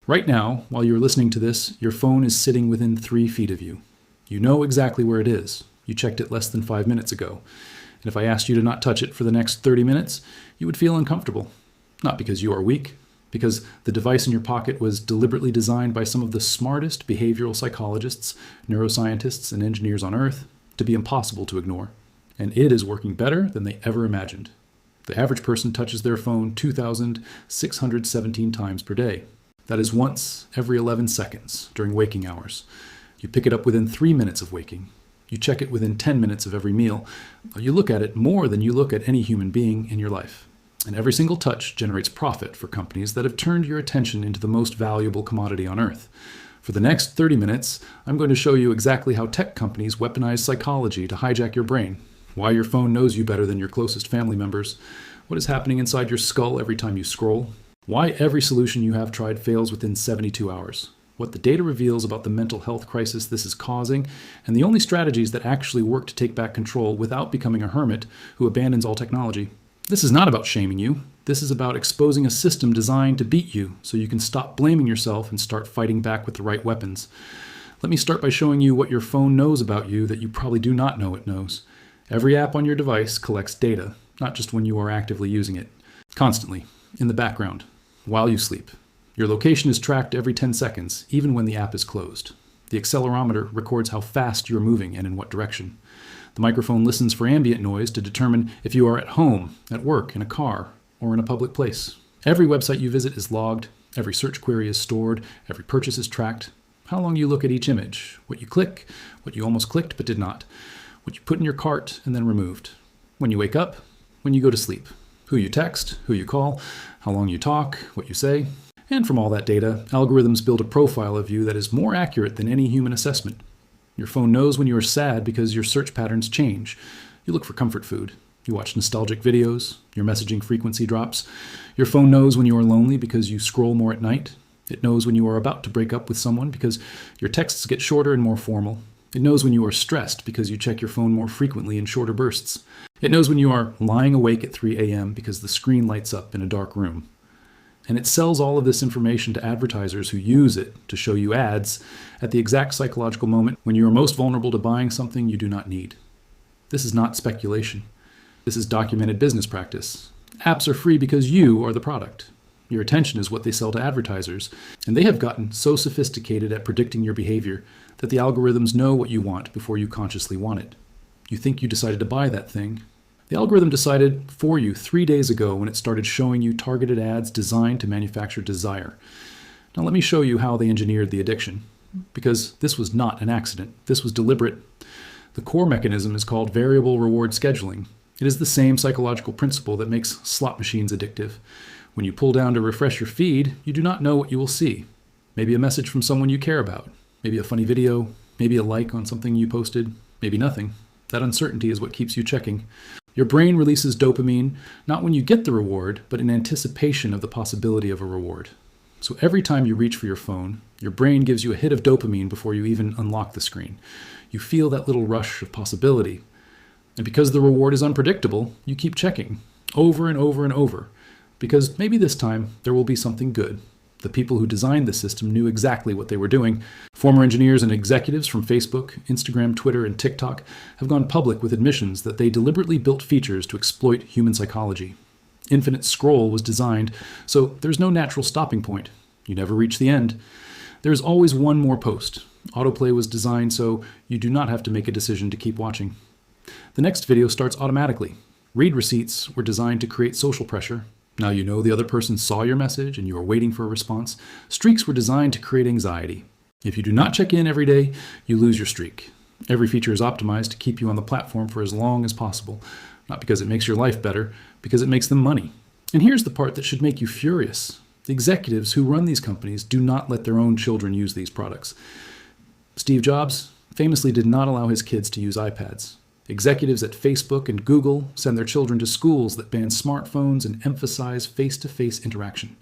Right now, while you're listening to this, your phone is sitting within 3 feet of you. You know exactly where it is. You checked it less than 5 minutes ago. And if I asked you to not touch it for the next 30 minutes, you would feel uncomfortable. Not because you are weak, because the device in your pocket was deliberately designed by some of the smartest behavioral psychologists, neuroscientists, and engineers on Earth to be impossible to ignore. And it is working better than they ever imagined. The average person touches their phone 2,617 times per day. That is once every 11 seconds during waking hours. You pick it up within 3 minutes of waking. You check it within 10 minutes of every meal. You look at it more than you look at any human being in your life. And every single touch generates profit for companies that have turned your attention into the most valuable commodity on Earth. For the next 30 minutes, I'm going to show you exactly how tech companies weaponize psychology to hijack your brain, why your phone knows you better than your closest family members, what is happening inside your skull every time you scroll, why every solution you have tried fails within 72 hours, what the data reveals about the mental health crisis this is causing, and the only strategies that actually work to take back control without becoming a hermit who abandons all technology. This is not about shaming you. This is about exposing a system designed to beat you so you can stop blaming yourself and start fighting back with the right weapons. Let me start by showing you what your phone knows about you that you probably do not know it knows. Every app on your device collects data, not just when you are actively using it. Constantly, in the background, while you sleep. Your location is tracked every 10 seconds, even when the app is closed. The accelerometer records how fast you're moving and in what direction. The microphone listens for ambient noise to determine if you are at home, at work, in a car, or in a public place. Every website you visit is logged, every search query is stored, every purchase is tracked, how long you look at each image, what you click, what you almost clicked but did not, what you put in your cart and then removed, when you wake up, when you go to sleep, who you text, who you call, how long you talk, what you say. And from all that data, algorithms build a profile of you that is more accurate than any human assessment. Your phone knows when you are sad because your search patterns change. You look for comfort food. You watch nostalgic videos. Your messaging frequency drops. Your phone knows when you are lonely because you scroll more at night. It knows when you are about to break up with someone because your texts get shorter and more formal. It knows when you are stressed because you check your phone more frequently in shorter bursts. It knows when you are lying awake at 3 a.m. because the screen lights up in a dark room. And it sells all of this information to advertisers who use it to show you ads at the exact psychological moment when you are most vulnerable to buying something you do not need. This is not speculation. This is documented business practice. Apps are free because you are the product. Your attention is what they sell to advertisers, and they have gotten so sophisticated at predicting your behavior that the algorithms know what you want before you consciously want it. You think you decided to buy that thing. The algorithm decided for you 3 days ago when it started showing you targeted ads designed to manufacture desire. Now let me show you how they engineered the addiction, because this was not an accident. This was deliberate. The core mechanism is called variable reward scheduling. It is the same psychological principle that makes slot machines addictive. When you pull down to refresh your feed, you do not know what you will see. Maybe a message from someone you care about, maybe a funny video, maybe a like on something you posted, maybe nothing. That uncertainty is what keeps you checking. Your brain releases dopamine, not when you get the reward, but in anticipation of the possibility of a reward. So every time you reach for your phone, your brain gives you a hit of dopamine before you even unlock the screen. You feel that little rush of possibility. And because the reward is unpredictable, you keep checking, over and over and over, because maybe this time there will be something good. The people who designed the system knew exactly what they were doing. Former engineers and executives from Facebook, Instagram, Twitter, and TikTok have gone public with admissions that they deliberately built features to exploit human psychology. Infinite scroll was designed, so there's no natural stopping point. You never reach the end. There's always one more post. Autoplay was designed so you do not have to make a decision to keep watching. The next video starts automatically. Read receipts were designed to create social pressure. Now you know the other person saw your message and you are waiting for a response. Streaks were designed to create anxiety. If you do not check in every day, you lose your streak. Every feature is optimized to keep you on the platform for as long as possible. Not because it makes your life better, because it makes them money. And here's the part that should make you furious. The executives who run these companies do not let their own children use these products. Steve Jobs famously did not allow his kids to use iPads. Executives at Facebook and Google send their children to schools that ban smartphones and emphasize face-to-face interaction.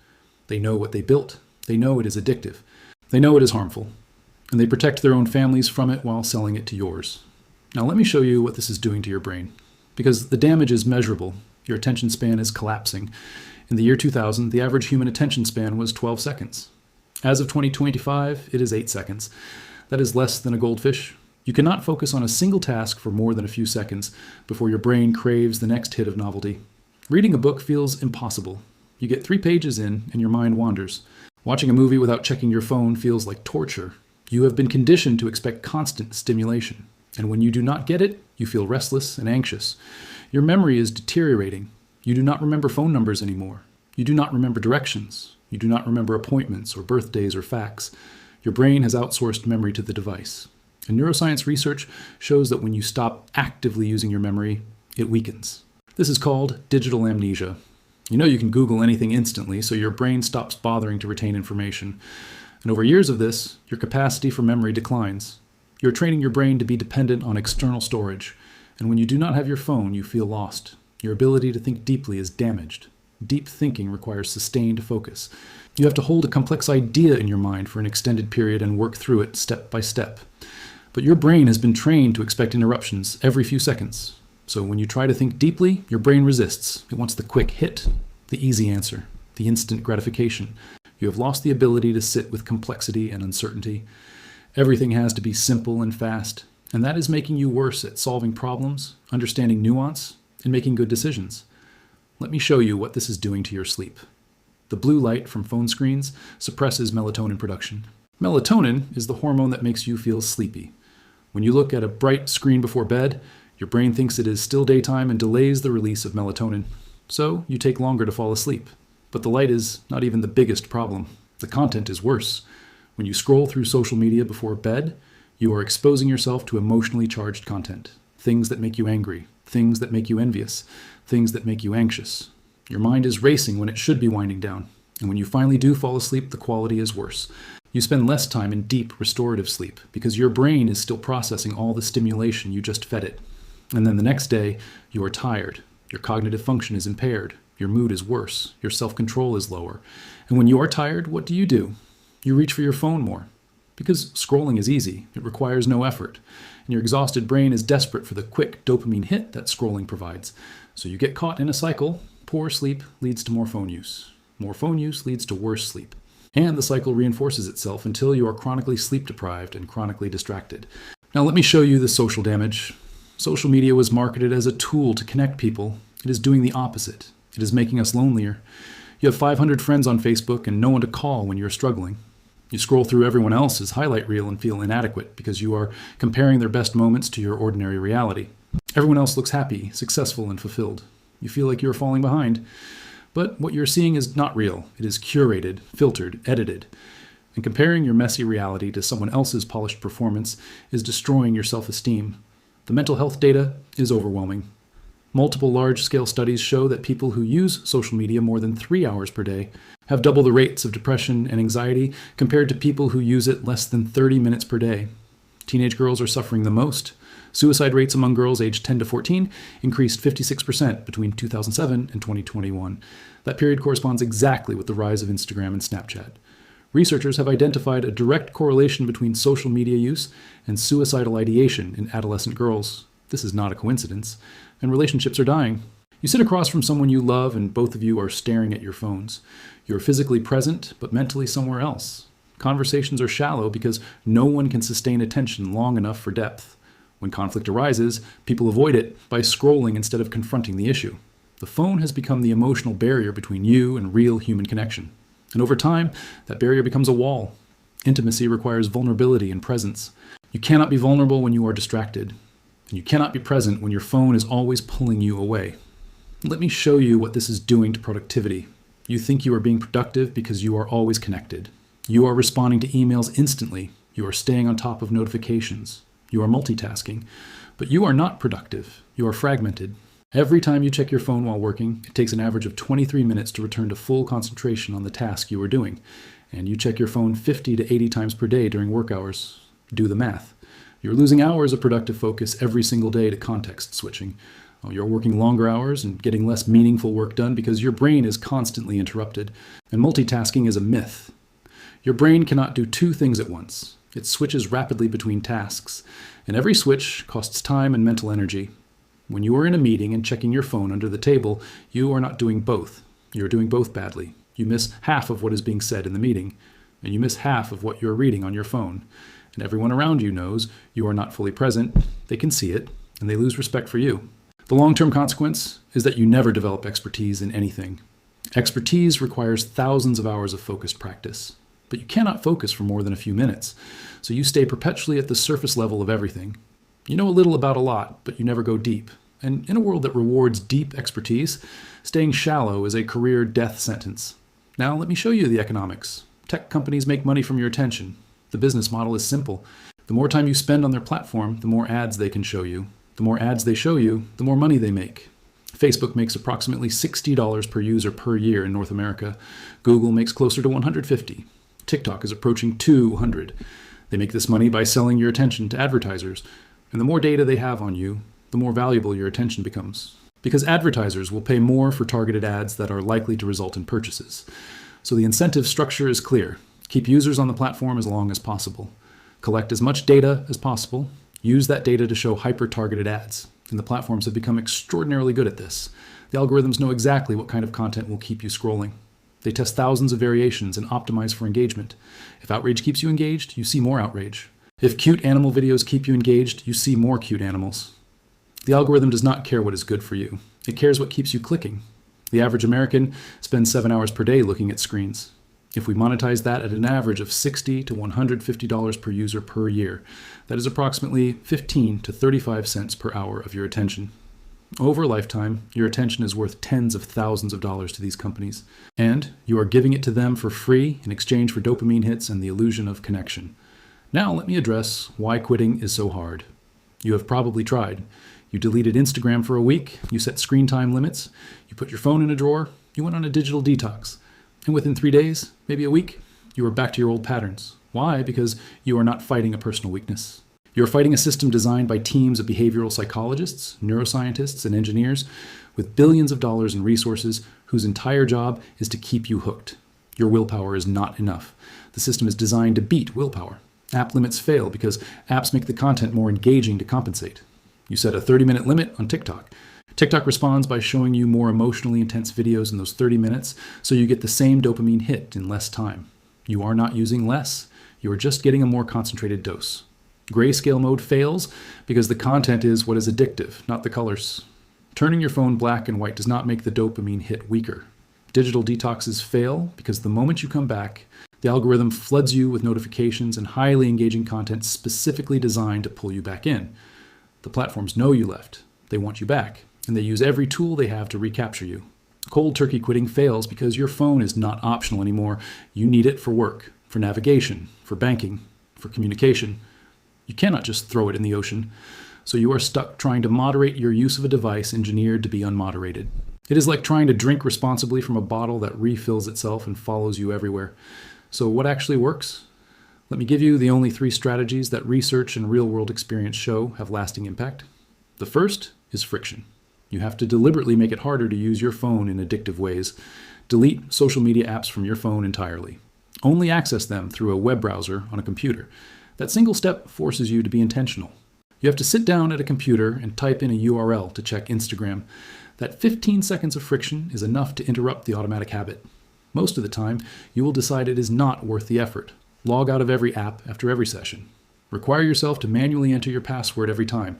They know what they built. They know it is addictive. They know it is harmful. And they protect their own families from it while selling it to yours. Now let me show you what this is doing to your brain. Because the damage is measurable. Your attention span is collapsing. In the year 2000, the average human attention span was 12 seconds. As of 2025, it is 8 seconds. That is less than a goldfish. You cannot focus on a single task for more than a few seconds before your brain craves the next hit of novelty. Reading a book feels impossible. You get 3 pages in and your mind wanders. Watching a movie without checking your phone feels like torture. You have been conditioned to expect constant stimulation. And when you do not get it, you feel restless and anxious. Your memory is deteriorating. You do not remember phone numbers anymore. You do not remember directions. You do not remember appointments or birthdays or facts. Your brain has outsourced memory to the device. And neuroscience research shows that when you stop actively using your memory, it weakens. This is called digital amnesia. You know you can Google anything instantly, so your brain stops bothering to retain information. And over years of this, your capacity for memory declines. You're training your brain to be dependent on external storage. And when you do not have your phone, you feel lost. Your ability to think deeply is damaged. Deep thinking requires sustained focus. You have to hold a complex idea in your mind for an extended period and work through it step by step. But your brain has been trained to expect interruptions every few seconds. So when you try to think deeply, your brain resists. It wants the quick hit, the easy answer, the instant gratification. You have lost the ability to sit with complexity and uncertainty. Everything has to be simple and fast, and that is making you worse at solving problems, understanding nuance, and making good decisions. Let me show you what this is doing to your sleep. The blue light from phone screens suppresses melatonin production. Melatonin is the hormone that makes you feel sleepy. When you look at a bright screen before bed, your brain thinks it is still daytime and delays the release of melatonin. So you take longer to fall asleep. But the light is not even the biggest problem. The content is worse. When you scroll through social media before bed, you are exposing yourself to emotionally charged content. Things that make you angry, things that make you envious, things that make you anxious. Your mind is racing when it should be winding down. And when you finally do fall asleep, the quality is worse. You spend less time in deep, restorative sleep because your brain is still processing all the stimulation you just fed it. And then the next day, you are tired. Your cognitive function is impaired. Your mood is worse. Your self-control is lower. And when you are tired, what do? You reach for your phone more. Because scrolling is easy. It requires no effort. And your exhausted brain is desperate for the quick dopamine hit that scrolling provides. So you get caught in a cycle. Poor sleep leads to more phone use. More phone use leads to worse sleep. And the cycle reinforces itself until you are chronically sleep deprived and chronically distracted. Now let me show you the social damage. Social media was marketed as a tool to connect people. It is doing the opposite. It is making us lonelier. You have 500 friends on Facebook and no one to call when you're struggling. You scroll through everyone else's highlight reel and feel inadequate because you are comparing their best moments to your ordinary reality. Everyone else looks happy, successful, and fulfilled. You feel like you're falling behind. But what you're seeing is not real. It is curated, filtered, edited. And comparing your messy reality to someone else's polished performance is destroying your self-esteem. The mental health data is overwhelming. Multiple large-scale studies show that people who use social media more than 3 hours per day have double the rates of depression and anxiety compared to people who use it less than 30 minutes per day. Teenage girls are suffering the most. Suicide rates among girls aged 10 to 14 increased 56% between 2007 and 2021. That period corresponds exactly with the rise of Instagram and Snapchat. Researchers have identified a direct correlation between social media use and suicidal ideation in adolescent girls. This is not a coincidence, and relationships are dying. You sit across from someone you love and both of you are staring at your phones. You're physically present, but mentally somewhere else. Conversations are shallow because no one can sustain attention long enough for depth. When conflict arises, people avoid it by scrolling instead of confronting the issue. The phone has become the emotional barrier between you and real human connection. And over time, that barrier becomes a wall. Intimacy requires vulnerability and presence. You cannot be vulnerable when you are distracted. And you cannot be present when your phone is always pulling you away. Let me show you what this is doing to productivity. You think you are being productive because you are always connected. You are responding to emails instantly. You are staying on top of notifications. You are multitasking. But you are not productive. You are fragmented. Every time you check your phone while working, it takes an average of 23 minutes to return to full concentration on the task you are doing. And you check your phone 50 to 80 times per day during work hours. Do the math. You're losing hours of productive focus every single day to context switching. You're working longer hours and getting less meaningful work done because your brain is constantly interrupted. And multitasking is a myth. Your brain cannot do two things at once. It switches rapidly between tasks. And every switch costs time and mental energy. When you are in a meeting and checking your phone under the table, you are not doing both. You're doing both badly. You miss half of what is being said in the meeting. and you miss half of what you're reading on your phone. And everyone around you knows you are not fully present, they can see it, and they lose respect for you. The long-term consequence is that you never develop expertise in anything. Expertise requires thousands of hours of focused practice, but you cannot focus for more than a few minutes, so you stay perpetually at the surface level of everything. You know a little about a lot, but you never go deep. And in a world that rewards deep expertise, staying shallow is a career death sentence. Now let me show you the economics. Tech companies make money from your attention. The business model is simple. The more time you spend on their platform, the more ads they can show you. The more ads they show you, the more money they make. Facebook makes approximately $60 per user per year in North America. Google makes closer to $150. TikTok is approaching $200. They make this money by selling your attention to advertisers. And the more data they have on you, the more valuable your attention becomes. Because advertisers will pay more for targeted ads that are likely to result in purchases. So the incentive structure is clear. Keep users on the platform as long as possible. Collect as much data as possible. Use that data to show hyper-targeted ads. And the platforms have become extraordinarily good at this. The algorithms know exactly what kind of content will keep you scrolling. They test thousands of variations and optimize for engagement. If outrage keeps you engaged, you see more outrage. If cute animal videos keep you engaged, you see more cute animals. The algorithm does not care what is good for you. It cares what keeps you clicking. The average American spends 7 hours per day looking at screens. If we monetize that at an average of $60 to $150 per user per year, that is approximately 15 to 35 cents per hour of your attention. Over a lifetime, your attention is worth tens of thousands of dollars to these companies, and you are giving it to them for free in exchange for dopamine hits and the illusion of connection. Now let me address why quitting is so hard. You have probably tried. You deleted Instagram for a week, you set screen time limits, you put your phone in a drawer, you went on a digital detox. And within 3 days, maybe a week, you are back to your old patterns. Why? Because you are not fighting a personal weakness. You are fighting a system designed by teams of behavioral psychologists, neuroscientists, and engineers with billions of dollars in resources whose entire job is to keep you hooked. Your willpower is not enough. The system is designed to beat willpower. App limits fail because apps make the content more engaging to compensate. You set a 30-minute limit on TikTok. TikTok responds by showing you more emotionally intense videos in those 30 minutes, so you get the same dopamine hit in less time. You are not using less. You are just getting a more concentrated dose. Grayscale mode fails because the content is what is addictive, not the colors. Turning your phone black and white does not make the dopamine hit weaker. Digital detoxes fail because the moment you come back, the algorithm floods you with notifications and highly engaging content specifically designed to pull you back in. The platforms know you left. They want you back, and they use every tool they have to recapture you. Cold turkey quitting fails because your phone is not optional anymore. You need it for work, for navigation, for banking, for communication. You cannot just throw it in the ocean, so you are stuck trying to moderate your use of a device engineered to be unmoderated. It is like trying to drink responsibly from a bottle that refills itself and follows you everywhere. So what actually works? Let me give you the only 3 strategies that research and real-world experience show have lasting impact. The first is friction. You have to deliberately make it harder to use your phone in addictive ways. Delete social media apps from your phone entirely. Only access them through a web browser on a computer. That single step forces you to be intentional. You have to sit down at a computer and type in a URL to check Instagram. That 15 seconds of friction is enough to interrupt the automatic habit. Most of the time, you will decide it is not worth the effort. Log out of every app after every session. Require yourself to manually enter your password every time.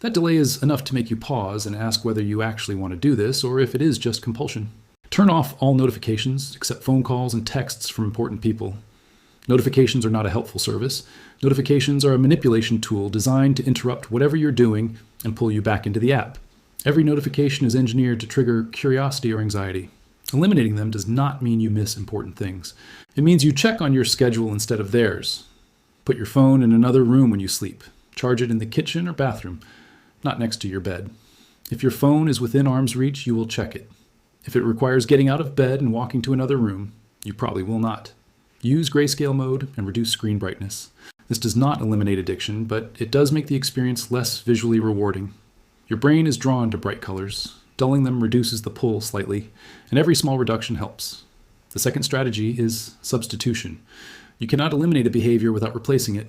That delay is enough to make you pause and ask whether you actually want to do this or if it is just compulsion. Turn off all notifications except phone calls and texts from important people. Notifications are not a helpful service. Notifications are a manipulation tool designed to interrupt whatever you're doing and pull you back into the app. Every notification is engineered to trigger curiosity or anxiety. Eliminating them does not mean you miss important things. It means you check on your schedule instead of theirs. Put your phone in another room when you sleep. Charge it in the kitchen or bathroom, not next to your bed. If your phone is within arm's reach, you will check it. If it requires getting out of bed and walking to another room, you probably will not. Use grayscale mode and reduce screen brightness. This does not eliminate addiction, but it does make the experience less visually rewarding. Your brain is drawn to bright colors. Dulling them reduces the pull slightly, and every small reduction helps. The second strategy is substitution. You cannot eliminate a behavior without replacing it.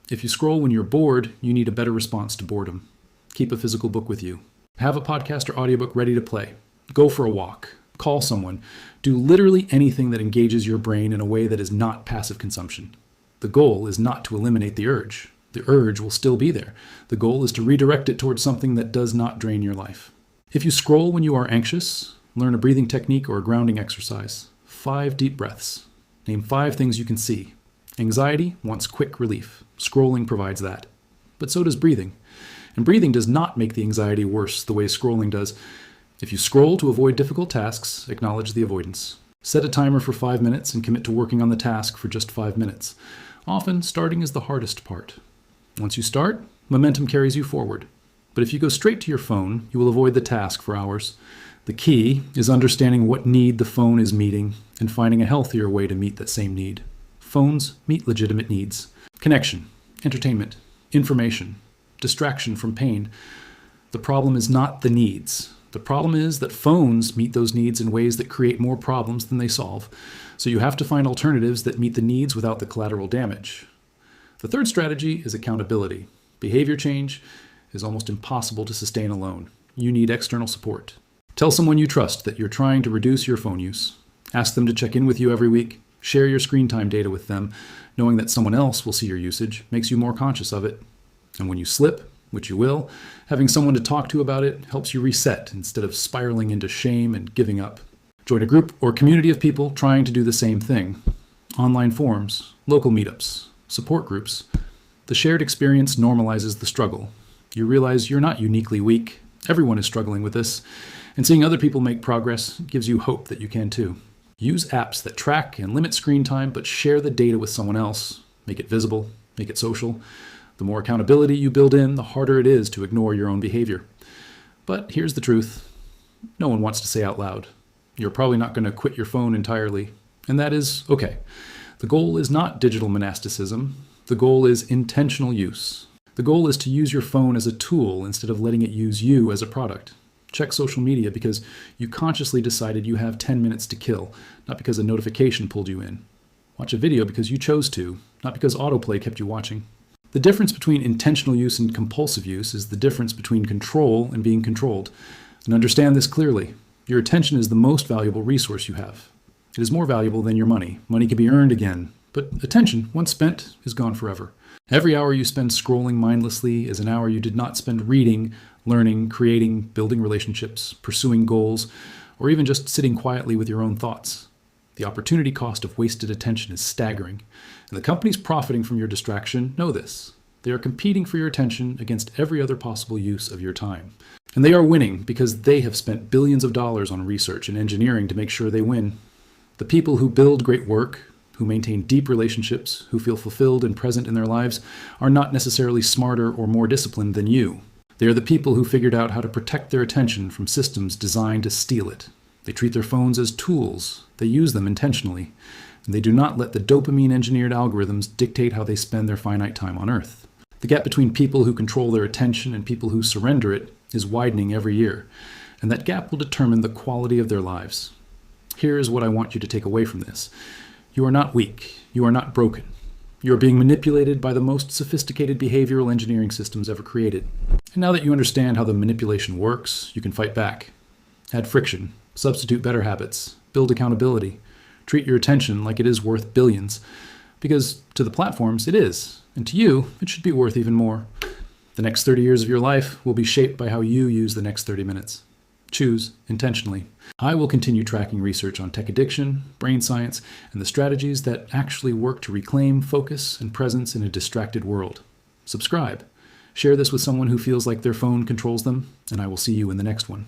If you scroll when you're bored, you need a better response to boredom. Keep a physical book with you. Have a podcast or audiobook ready to play. Go for a walk. call someone, do literally anything that engages your brain in a way that is not passive consumption. The goal is not to eliminate the urge. The urge will still be there. The goal is to redirect it towards something that does not drain your life. If you scroll when you are anxious, learn a breathing technique or a grounding exercise. 5 deep breaths. Name 5 things you can see. Anxiety wants quick relief. Scrolling provides that. But so does breathing. And breathing does not make the anxiety worse the way scrolling does. If you scroll to avoid difficult tasks, acknowledge the avoidance. Set a timer for 5 minutes and commit to working on the task for just 5 minutes. Often, starting is the hardest part. Once you start, momentum carries you forward. But if you go straight to your phone, you will avoid the task for hours. The key is understanding what need the phone is meeting and finding a healthier way to meet that same need. Phones meet legitimate needs. Connection, entertainment, information, distraction from pain. The problem is not the needs. The problem is that phones meet those needs in ways that create more problems than they solve. So you have to find alternatives that meet the needs without the collateral damage. The third strategy is accountability. Behavior change is almost impossible to sustain alone. You need external support. Tell someone you trust that you're trying to reduce your phone use. Ask them to check in with you every week. Share your screen time data with them. Knowing that someone else will see your usage makes you more conscious of it. And when you slip, which you will, having someone to talk to about it helps you reset instead of spiraling into shame and giving up. Join a group or community of people trying to do the same thing. Online forums, local meetups, support groups. The shared experience normalizes the struggle. You realize you're not uniquely weak. Everyone is struggling with this. And seeing other people make progress gives you hope that you can too. Use apps that track and limit screen time, but share the data with someone else. Make it visible, make it social. The more accountability you build in, the harder it is to ignore your own behavior. But here's the truth. No one wants to say out loud. You're probably not going to quit your phone entirely. And that is okay. The goal is not digital monasticism. The goal is intentional use. The goal is to use your phone as a tool instead of letting it use you as a product. Check social media because you consciously decided you have 10 minutes to kill, not because a notification pulled you in. Watch a video because you chose to, not because autoplay kept you watching. The difference between intentional use and compulsive use is the difference between control and being controlled. And understand this clearly. Your attention is the most valuable resource you have. It is more valuable than your money. Money can be earned again, but attention, once spent, is gone forever. Every hour you spend scrolling mindlessly is an hour you did not spend reading, learning, creating, building relationships, pursuing goals, or even just sitting quietly with your own thoughts. The opportunity cost of wasted attention is staggering, and the companies profiting from your distraction know this. They are competing for your attention against every other possible use of your time. And they are winning because they have spent billions of dollars on research and engineering to make sure they win. The people who build great work, who maintain deep relationships, who feel fulfilled and present in their lives, are not necessarily smarter or more disciplined than you. They are the people who figured out how to protect their attention from systems designed to steal it. They treat their phones as tools. They use them intentionally. And they do not let the dopamine-engineered algorithms dictate how they spend their finite time on Earth. The gap between people who control their attention and people who surrender it is widening every year. And that gap will determine the quality of their lives. Here is what I want you to take away from this. You are not weak. You are not broken. You are being manipulated by the most sophisticated behavioral engineering systems ever created. And now that you understand how the manipulation works, you can fight back. Add friction. Substitute better habits. Build accountability. Treat your attention like it is worth billions. Because to the platforms, it is. And to you, it should be worth even more. The next 30 years of your life will be shaped by how you use the next 30 minutes. Choose intentionally. I will continue tracking research on tech addiction, brain science, and the strategies that actually work to reclaim focus and presence in a distracted world. Subscribe. Share this with someone who feels like their phone controls them, and I will see you in the next one.